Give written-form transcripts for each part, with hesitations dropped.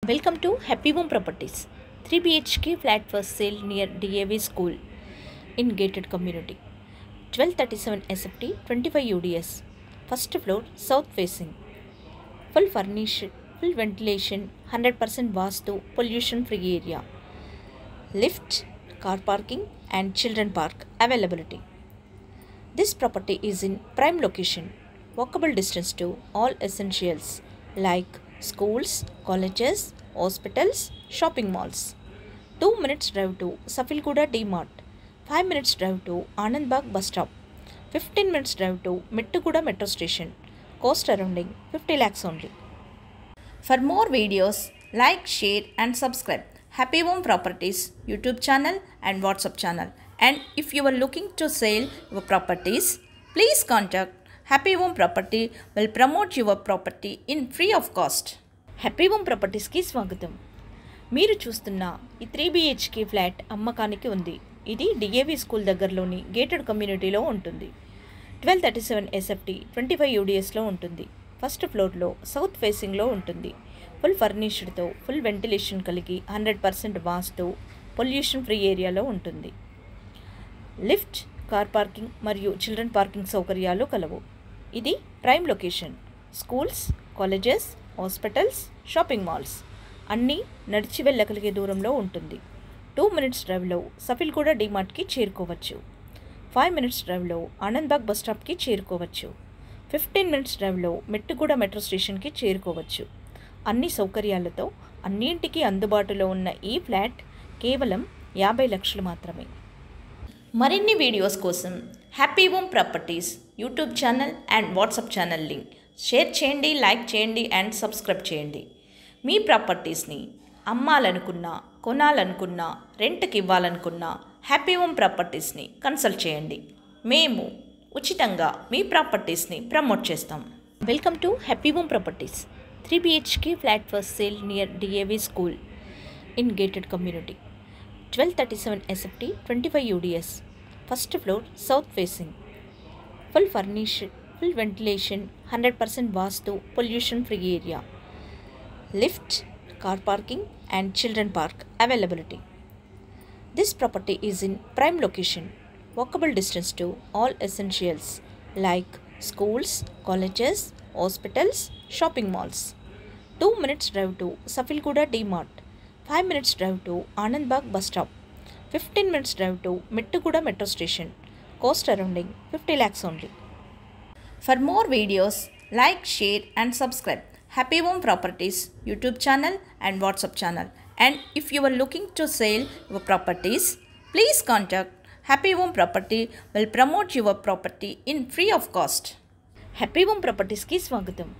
Welcome to Happy Home Properties. 3 BHK flat for sale near DAV School in gated community. 1237 SFT, 25 UDS. First floor, south facing. Full furnished, full ventilation, 100% vastu, pollution free area. Lift, car parking and children park availability. This property is in prime location. Walkable distance to all essentials like schools, colleges, hospitals, shopping malls. 2 minutes drive to Safilguda D-Mart. 5 minutes drive to Anandbagh bus stop. 15 minutes drive to Mettuguda metro station. Cost surrounding 50 lakhs only. For more videos, like, share and subscribe Happy Home Properties YouTube channel and WhatsApp channel. And if you are looking to sell your properties, please contact Happy Home Property will promote your property in free of cost. Happy home ప్రాపర్టీస్కి స్వాగతం. మీరు చూస్తున్న ఈ 3 BHK flat అమ్మకానికి ఉంది. ఇది DAV school దగ్గరలోని gated కమ్యూనిటీలో ఉంటుంది. 1237 SFT 25 UDSలో ఉంటుంది. ఫస్ట్ ఫ్లోర్లో సౌత్ ఫేసింగ్లో ఉంటుంది. ఫుల్ ఫర్నిష్డ్తో ఫుల్ వెంటిలేషన్ కలిగి 100% వాస్తు పొల్యూషన్ ఫ్రీ ఏరియాలో ఉంటుంది. లిఫ్ట్, కార్ పార్కింగ్ మరియు చిల్డ్రన్ పార్కింగ్ సౌకర్యాలు కలవు. ఇది prime location. Schools, colleges, hospitals, shopping malls అన్నీ నడిచి వెళ్ళగలిగే దూరంలో ఉంటుంది. 2 minutes డ్రైవ్లో సఫిల్గూడ డిమార్ట్కి చేరుకోవచ్చు. 5 minutes డ్రైవ్లో ఆనంద్బాగ్ బస్ స్టాప్కి చేరుకోవచ్చు. 15 minutes డ్రైవ్లో మెట్టుగూడ మెట్రో స్టేషన్కి చేరుకోవచ్చు. అన్ని సౌకర్యాలతో అన్నింటికి అందుబాటులో ఉన్న ఈ ఫ్లాట్ కేవలం 50 లక్షలు మాత్రమే. మరిన్ని వీడియోస్ కోసం happy home properties YouTube channel and WhatsApp channel link share చేయండి, లైక్ చేయండి అండ్ సబ్స్క్రైబ్ చేయండి. మీ ప్రాపర్టీస్ని అమ్మాలనుకున్నా, కొనాలనుకున్నా, రెంట్కి ఇవ్వాలనుకున్నా హ్యాపీ హోమ్ ప్రాపర్టీస్ని కన్సల్ట్ చేయండి. మేము ఉచితంగా మీ ప్రాపర్టీస్ని ప్రమోట్ చేస్తాం. Welcome to happy home properties. 3 BHK flat for sale near DAV school in gated community. 1237 SFT 25 UDS. First floor south facing. Full furnished, full ventilation, 100% vastu, pollution free area. Lift, car parking and children park availability. This property is in prime location. Walkable distance to all essentials like schools, colleges, hospitals, shopping malls. 2 minutes drive to Safilguda D-Mart. 5 minutes drive to Anandbagh bus stop. 15 minutes drive to Mettuguda metro station. Cost surrounding 50 lakhs only. For more videos, like, share and subscribe Happy Home Properties YouTube channel and WhatsApp channel. And if you are looking to sell your properties, please contact Happy Home Property will promote your property in free of cost. Happy home ప్రాపర్టీస్కి స్వాగతం.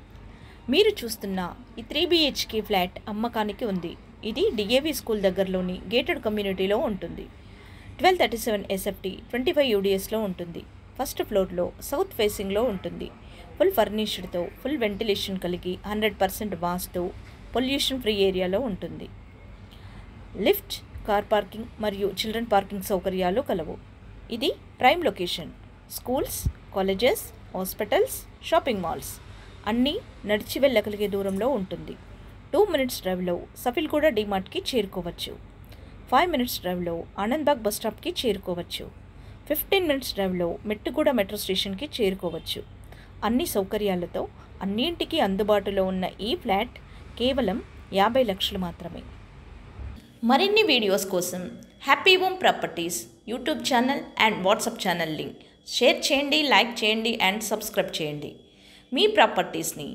మీరు చూస్తున్న ఈ 3 BHK flat అమ్మకానికి ఉంది. ఇది DAV school దగ్గరలోని gated కమ్యూనిటీలో ఉంటుంది. 1237 SFT 25 UDSలో ఉంటుంది. ఫస్ట్ ఫ్లోర్లో సౌత్ ఫేసింగ్లో ఉంటుంది. ఫుల్ ఫర్నిష్డ్తో ఫుల్ వెంటిలేషన్ కలిగి 100% వాస్తు పొల్యూషన్ ఫ్రీ ఏరియాలో ఉంటుంది. లిఫ్ట్, కార్ పార్కింగ్ మరియు చిల్డ్రన్ పార్కింగ్ సౌకర్యాలు కలవు. ఇది prime location. Schools, colleges, hospitals, shopping malls అన్నీ నడిచి వెళ్ళగలిగే దూరంలో ఉంటుంది. 2 minutes డ్రైవ్లో సఫిల్గూడ డిమార్ట్కి చేరుకోవచ్చు. 5 minutes డ్రైవ్లో ఆనంద్బాగ్ బస్ స్టాప్కి చేరుకోవచ్చు. 15 minutes డ్రైవ్లో మెట్టుగూడ మెట్రో స్టేషన్కి చేరుకోవచ్చు. అన్ని సౌకర్యాలతో అన్నింటికి అందుబాటులో ఉన్న ఈ ఫ్లాట్ కేవలం 50 లక్షలు మాత్రమే. మరిన్ని వీడియోస్ కోసం happy home properties YouTube channel and WhatsApp channel link share చేయండి, లైక్ చేయండి అండ్ సబ్స్క్రైబ్ చేయండి. మీ ప్రాపర్టీస్ని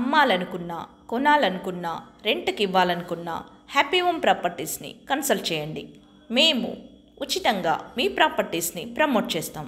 అమ్మాలనుకున్నా, కొనాలనుకున్నా, రెంట్కి ఇవ్వాలనుకున్నా హ్యాపీ హోమ్ ప్రాపర్టీస్ని కన్సల్ట్ చేయండి. మేము ఉచితంగా మీ ప్రాపర్టీస్ని ప్రమోట్ చేస్తాం.